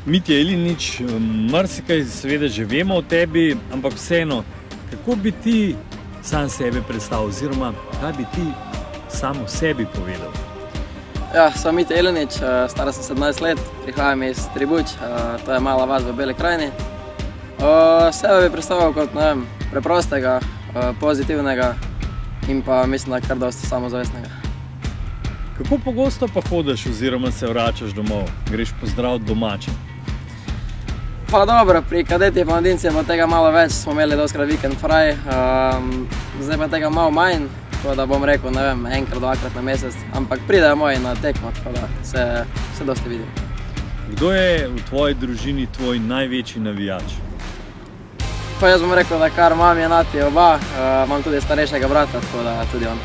Mitja Jelinič, marsikaj seveda že vemo o tebi, ampak vseeno, kako bi ti sam sebe predstavil oziroma kaj bi ti sam o sebi povedal? Ja, sem Mitja Jelinič, star sem 17 let, prihajam iz Tribuč, to je mala vas v Beli krajini. Sebe bi predstavil kot, ne vem, preprostega, pozitivnega in pa mislim, da kar dosti samozavestnega. Kako pogosto pa hodiš oziroma se vračaš domov? Greš pozdraviti domače? Pa dobro, pri kadetih pa mladinci je pa tega malo več, smo imeli doskrat vikend fraj, zdaj pa tega malo manj, tako da bom rekel, ne vem, enkrat, dvakrat na mesec, ampak pridejo moji na tekmo, tako da se dosti vidim. Kdo je v tvoji družini tvoj največji navijač? Pa jaz bom rekel, da kar mami in ati oba, imam tudi starejšega brata, tako da tudi on.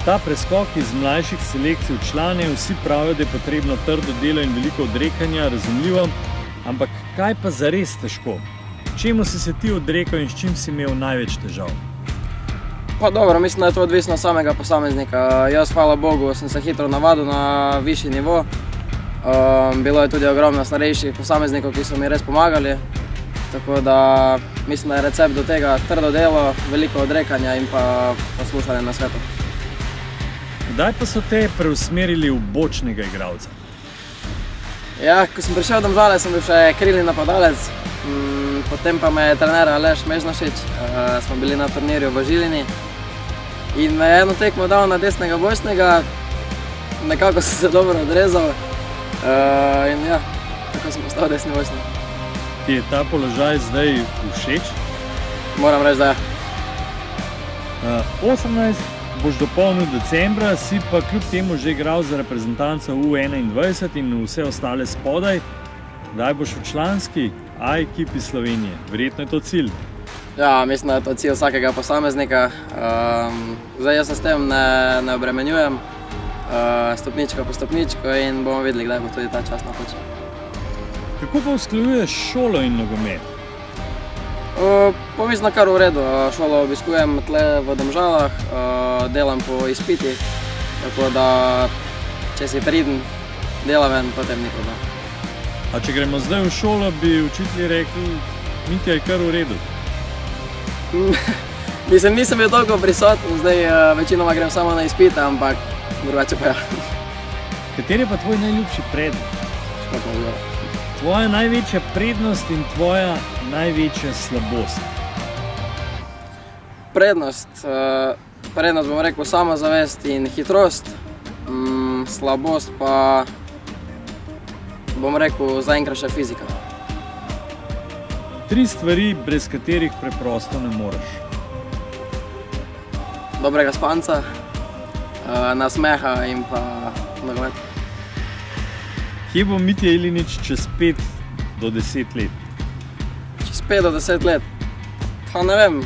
Ta preskok iz mlajših selekcij v člane, vsi pravijo, da je potrebno trdo delo in veliko odrekanja, razumljivo, ampak kaj pa zares težko? Čemu si se ti odrekal in s čim si imel največ težav? Pa dobro, mislim, da je to odvisno od samega posameznika. Jaz, hvala Bogu, sem se hitro navadil na višji nivo. Bilo je tudi ogromno starejših posameznikov, ki so mi res pomagali. Tako da mislim, da je recept do tega trdo delo, veliko odrekanja in pa poslušanje nasvetov. Kdaj pa so te preusmerili v bočnega igralca? Ja, ko sem prišel v Domžale, sem bil še krilni napadalec, potem pa me je trener Aleš Mežnašič, smo bili na turnirju v Žilini in me je eno tekmo dal na desnega bočnega, nekako sem se dobro odrezal in ja, tako sem postal desni bočnik. Ti je ta položaj zdaj všeč? Moram reči, da ja. 18 boš dopolnil decembra, si pa kljub temu že igral za reprezentanco U21 in vse ostale spodaj. Kdaj boš v članski A ekipi Slovenije? Verjetno je to cilj. Ja, mislim, da je to cilj vsakega posameznika. Zdaj jaz se s tem ne obremenjujem, stopničko po stopničko in bomo videli, kdaj bo tudi ta čas napočil. Kako pa usklajuješ šolo in nogomet? Pa mislim, kar v redu. Šolo obiskujem tle v Domžalah, delam po izpitih, tako da če si priden, delaven, potem ni problem. A če gremo zdaj v šolo, bi učitelji rekli, Mitja je kar v redu? Mislim, nisem bil toliko prisoten, zdaj večinoma grem samo na izpite, ampak drugače pa ja. Kateri je pa tvoj najljubši predmet? Športna vzgoja. Tvoja največja prednost in tvoja največja slabost? Prednost bom rekel samozavest in hitrost, slabost pa bom rekel zaenkrat še fizika. 3 stvari, brez katerih preprosto ne moreš. Dobrega spanca, nasmeha in pa nogomet. Kje bo Mitja Jelinič čez 5 do 10 let? Čez 5 do 10 let? Pa ne vem.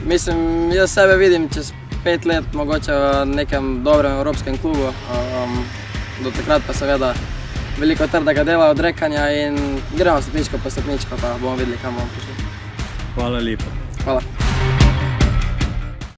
Mislim, jaz sebe vidim čez 5 let mogoče v nekem dobrem evropskem klubu. Do takrat pa seveda veliko trdega dela, odrekanja in gremo stopničko po stopničko, pa bomo videli, kam bomo prišli. Hvala lepa. Hvala.